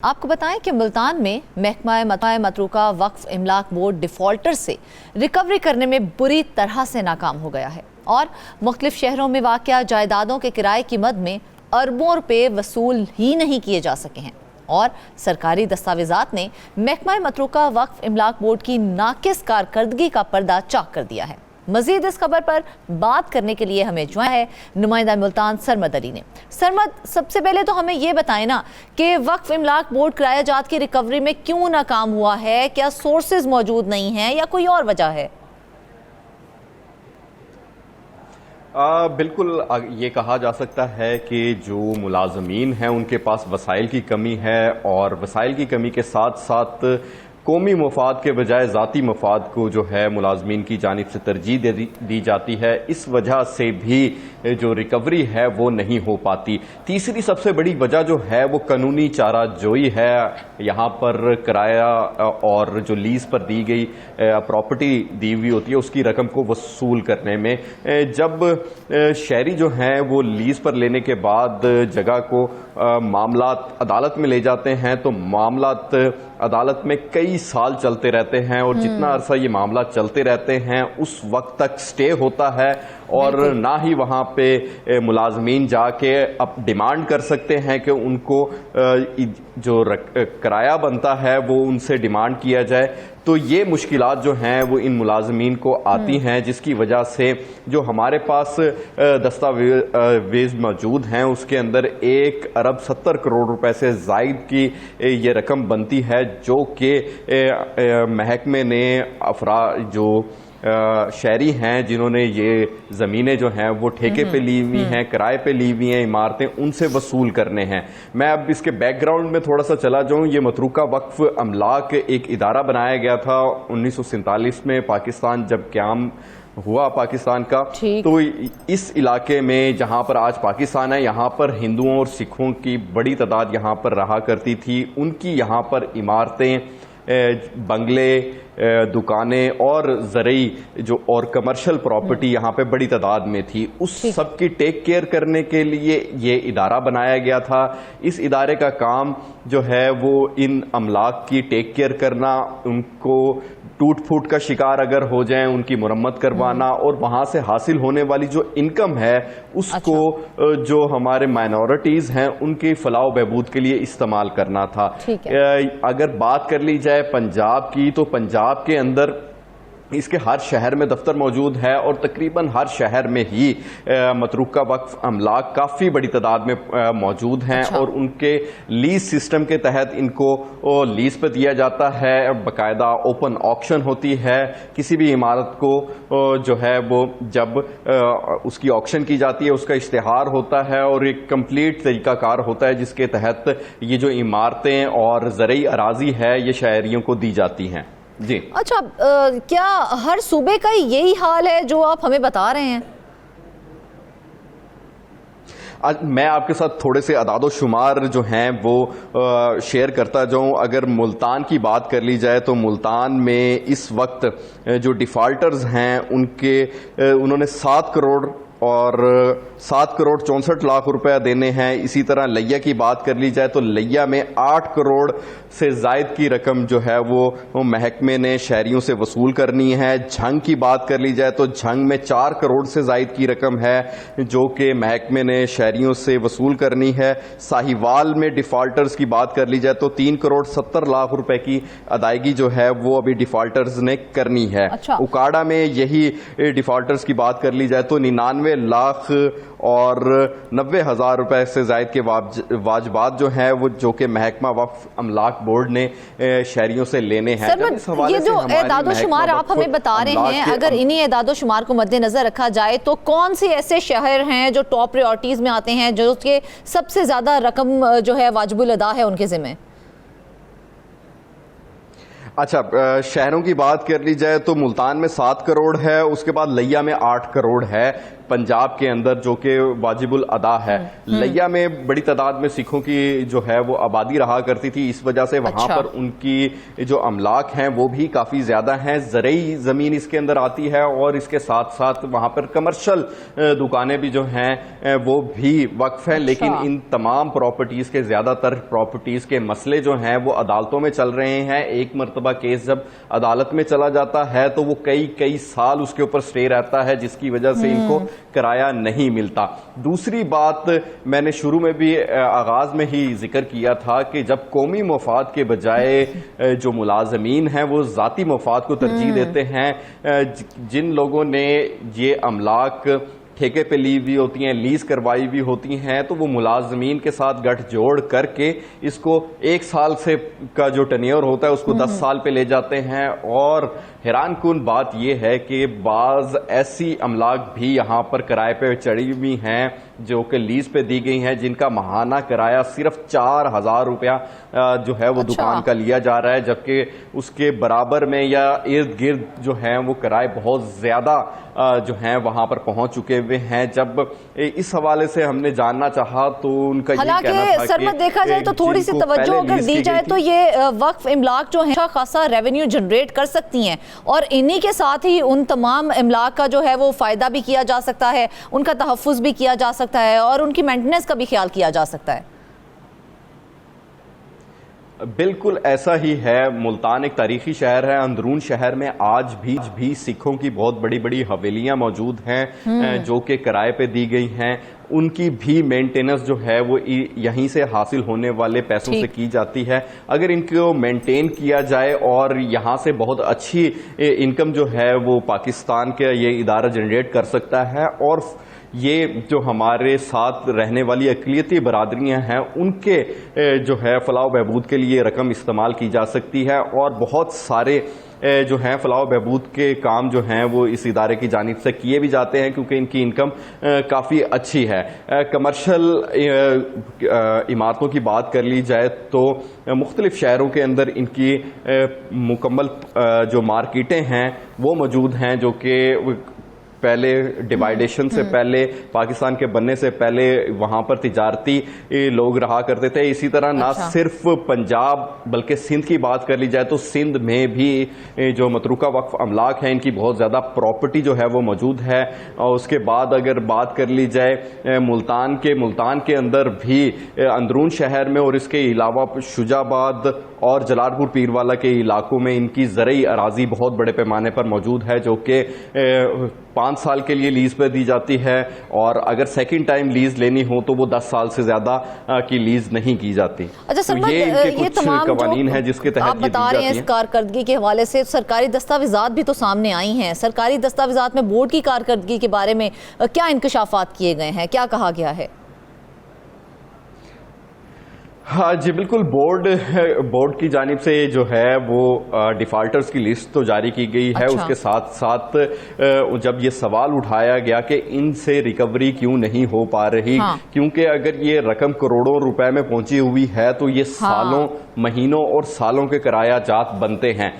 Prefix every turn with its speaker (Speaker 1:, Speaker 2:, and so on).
Speaker 1: आपको बताएं कि मुल्तान में महकमा मतरूका वक्फ इमलाक बोर्ड डिफॉल्टर से रिकवरी करने में बुरी तरह से नाकाम हो गया है और मुख्तलिफ शहरों में वाक़या जायदादों के किराए की मद में अरबों रुपए वसूल ही नहीं किए जा सके हैं और सरकारी दस्तावेजात ने महकमा मतरूका वक्फ इमलाक बोर्ड की नाकिस कारकर्दगी का पर्दा चाक कर दिया है। मजीद इस खबर पर बात करने के लिए हमें ज्वाइन है नुमाइंदा मुल्तान सरमद अली ने। सरमद, सबसे पहले तो हमें ये बताएं ना कि वक्फ इमलाक बोर्ड किराया जात की रिकवरी में क्यों नाकाम हुआ है? क्या सोर्सेज मौजूद नहीं हैं या कोई और वजह है?
Speaker 2: बिल्कुल ये कहा जा सकता है कि जो मुलाजमीन हैं उनके पास वसाइल की कमी है और वसाइल की कमी के साथ साथ कौमी मफाद के बजाय ज़ाती मफाद को जो है मुलाजमीन की जानिब से तरजीह दी जाती है। इस वजह से भी जो रिकवरी है वो नहीं हो पाती। तीसरी सबसे बड़ी वजह जो है वो कानूनी चारा जोई है। यहाँ पर किराया और जो लीज पर दी गई प्रॉपर्टी दी हुई होती है उसकी रकम को वसूल करने में जब शहरी जो हैं वो लीज पर लेने के बाद जगह को मामलात अदालत में ले जाते हैं तो मामलात अदालत में कई साल चलते रहते हैं और जितना अरसा ये मामला चलते रहते हैं उस वक्त तक स्टे होता है और ना ही वहाँ पे मुलाजमीन जाके अब डिमांड कर सकते हैं कि उनको जो किराया बनता है वो उनसे डिमांड किया जाए। तो ये मुश्किलात जो हैं वो इन मुलाजमीन को आती हैं जिसकी वजह से जो हमारे पास दस्तावेज मौजूद हैं उसके अंदर 1 अरब 70 करोड़ रुपए से जायद की ये रकम बनती है जो कि महकमे ने जो शहरी हैं जिन्होंने ये ज़मीनें जो हैं वो ठेके पे ली हुई हैं, किराए पे ली हुई हैं इमारतें, उनसे वसूल करने हैं। मैं अब इसके बैकग्राउंड में थोड़ा सा चला जाऊं। ये मतरूका वक्फ अमलाक एक इदारा बनाया गया था 1947 में, पाकिस्तान जब क़याम हुआ पाकिस्तान का। तो इस इलाके में जहां पर आज पाकिस्तान है यहाँ पर हिंदुओं और सिखों की बड़ी तादाद यहाँ पर रहा करती थी। उनकी यहाँ पर इमारतें, बंगले, दुकानें और ज़रई जो और कमर्शियल प्रॉपर्टी यहाँ पे बड़ी तादाद में थी। उस सब की टेक केयर करने के लिए ये इदारा बनाया गया था। इस इदारे का काम जो है वो इन अमलाक की टेक केयर करना, उनको टूट फूट का शिकार अगर हो जाएं उनकी मुरम्मत करवाना और वहां से हासिल होने वाली जो इनकम है उसको जो हमारे माइनॉरिटीज हैं उनकी फलाह बहबूद के लिए इस्तेमाल करना था। अगर बात कर ली जाए पंजाब की तो पंजाब के अंदर इसके हर शहर में दफ्तर मौजूद है और तकरीबन हर शहर में ही मतरूका वक्फ अमलाक काफ़ी बड़ी तादाद में मौजूद हैं और उनके लीज सिस्टम के तहत इनको लीज पर दिया जाता है। बाकायदा ओपन ऑक्शन होती है। किसी भी इमारत को जो है वो जब उसकी ऑक्शन की जाती है उसका इश्तिहार होता है और एक कंप्लीट तरीकाकार होता है जिसके तहत ये जो इमारतें और ज़रई अराजी है ये शहरियों को दी जाती हैं। जी
Speaker 1: अच्छा, क्या हर सूबे का यही हाल है जो आप हमें बता रहे हैं?
Speaker 2: आज मैं आपके साथ थोड़े से अदादो शुमार जो हैं वो शेयर करता जाऊं। अगर मुल्तान की बात कर ली जाए तो मुल्तान में इस वक्त जो डिफ़ॉल्टर्स हैं उन्होंने 7 करोड़ और 7 करोड़ 64 लाख रुपया देने हैं। इसी तरह लिया की बात कर ली जाए तो लिया में 8 करोड़ से जायद की रकम जो है वो महकमे ने शहरियों से वसूल करनी है। झंग की बात कर ली जाए तो झंग में 4 करोड़ से जायद की रकम है जो कि महकमे ने शहरियों से वसूल करनी है। साहिवाल में डिफ़ॉल्टर्स की बात कर ली जाए तो 3 करोड़ 70 लाख रुपए की अदायगी जो है वो अभी डिफ़ॉल्टर्स ने करनी है। उकाड़ा में यही डिफ़ॉल्टर्स की बात कर ली जाए तो 99 लाख और 90,000 रुपए से जायद के वाजबात जो हैं वो जो कि महकमा वक्फ अमलाक बोर्ड ने शहरियों से लेने हैं।
Speaker 1: ये जो एदादो शुमार आप हमें बता रहे हैं, अगर इन्हीं एदादो शुमार को मद्देनजर रखा जाए तो कौन से ऐसे शहर हैं जो टॉप प्रायोरिटीज में आते हैं जो उसके सबसे ज्यादा रकम जो है वाजिबुल अदा है उनके जिम्मे?
Speaker 2: अच्छा, शहरों की बात कर ली जाए तो मुल्तान में 7 करोड़ है, उसके बाद लिया में 8 करोड़ है। पंजाब के अंदर जो कि वाजिबुल अदा है। लिया में बड़ी तादाद में सिखों की जो है वो आबादी रहा करती थी, इस वजह से वहां पर उनकी जो अमलाक हैं वो भी काफी ज्यादा हैं। ज़रई जमीन इसके अंदर आती है और इसके साथ साथ वहां पर कमर्शियल दुकानें भी जो हैं वो भी वक्फ है। लेकिन इन तमाम प्रॉपर्टीज के ज्यादातर प्रॉपर्टीज के मसले जो हैं वो अदालतों में चल रहे हैं। एक मरतबा केस जब अदालत में चला जाता है तो वो कई साल उसके ऊपर स्टे रहता है, जिसकी वजह से इनको किराया नहीं मिलता। दूसरी बात मैंने शुरू में भी आगाज में ही जिक्र किया था कि जब कौमी मफाद के बजाय जो मुलाजमीन हैं वो जाती मफाद को तरजीह देते हैं, जिन लोगों ने ये अमलाक ठेके पे ली भी होती हैं, लीज करवाई भी होती हैं, तो वो मुलाजमीन के साथ गठजोड़ करके इसको 1 साल से का जो टेन्योर होता है उसको 10 साल पे ले जाते हैं। और हैरानकुन बात यह है कि बाज ऐसी अमलाक भी यहाँ पर किराए पे चढ़ी हुई हैं जो कि लीज पे दी गई हैं, जिनका माहाना किराया सिर्फ 4,000 रुपया जो है वो दुकान का लिया जा रहा है, जबकि उसके बराबर में या इर्द गिर्द जो है वो किराए बहुत ज्यादा जो हैं वहां पर पहुंच चुके हुए हैं। जब इस हवाले से हमने जानना चाहा तो उनका ये कहना था कि
Speaker 1: सर देखा जाए तो थोड़ी सी तवज्जो अगर दी जाए तो ये वक्फ इमलाक जो है अच्छा खासा रेवेन्यू जनरेट कर सकती हैं और इन्हीं के साथ ही उन तमाम इमलाक का जो है वो फायदा भी किया जा सकता है, उनका तहफ़्फ़ुज़ भी किया जा सकता है और उनकी मेंटेनेंस का भी ख्याल किया जा सकता है।
Speaker 2: बिल्कुल ऐसा ही है। मुल्तान एक तारीखी शहर है। अंदरून शहर में आज भी सिखों की बहुत बड़ी बड़ी हवेलियां मौजूद हैं जो कि किराए पे दी गई हैं। उनकी भी मेंटेनेंस जो है वो यहीं से हासिल होने वाले पैसों से की जाती है। अगर इनको मेंटेन किया जाए और यहाँ से बहुत अच्छी इनकम जो है वो पाकिस्तान के ये इदारा जनरेट कर सकता है और ये जो हमारे साथ रहने वाली अक़लियती बरादरियां हैं उनके जो है फलाह बहबूद के लिए रकम इस्तेमाल की जा सकती है। और बहुत सारे जो हैं फलाह बहबूद के काम जो हैं वो इस इदारे की जानिब से किए भी जाते हैं क्योंकि इनकी इनकम काफ़ी अच्छी है। कमर्शल इमारतों की बात कर ली जाए तो मुख्तलिफ शहरों के अंदर इनकी मुकम्मल जो मार्केटें हैं वो मौजूद हैं, जो कि पहले डिवाइडेशन से पहले, पाकिस्तान के बनने से पहले वहां पर तिजारती लोग रहा करते थे। इसी तरह ना सिर्फ पंजाब बल्कि सिंध की बात कर ली जाए तो सिंध में भी जो मतरूका वक्फ अमलाक है इनकी बहुत ज़्यादा प्रॉपर्टी जो है वो मौजूद है। और उसके बाद अगर बात कर ली जाए मुल्तान के अंदर भी अंदरून शहर में और इसके अलावा शुजाबाद और जलालपुर पीरवाला के इलाकों में इनकी ज़रई अराजी बहुत बड़े पैमाने पर मौजूद है, जो कि 5 साल के लिए लीज पर दी जाती है और अगर सेकंड टाइम लीज लेनी हो तो वो 10 साल से ज्यादा की लीज नहीं की जाती।
Speaker 1: अच्छा सर,
Speaker 2: तो ये कुछ कवानीन है जिसके तहत
Speaker 1: आप बता रहे हैं इस कारकर्दगी के हवाले से सरकारी दस्तावेजात भी तो सामने आई हैं। सरकारी दस्तावेजात में बोर्ड की कारकर्दगी के बारे में क्या इंकशाफात किए गए हैं, क्या कहा गया है?
Speaker 2: हाँ जी बिल्कुल, बोर्ड की जानिब से जो है वो डिफॉल्टर्स की लिस्ट तो जारी की गई है। उसके साथ साथ जब ये सवाल उठाया गया कि इनसे रिकवरी क्यों नहीं हो पा रही, क्योंकि अगर ये रकम करोड़ों रुपए में पहुंची हुई है तो ये सालों, महीनों और सालों के किराया जात बनते हैं।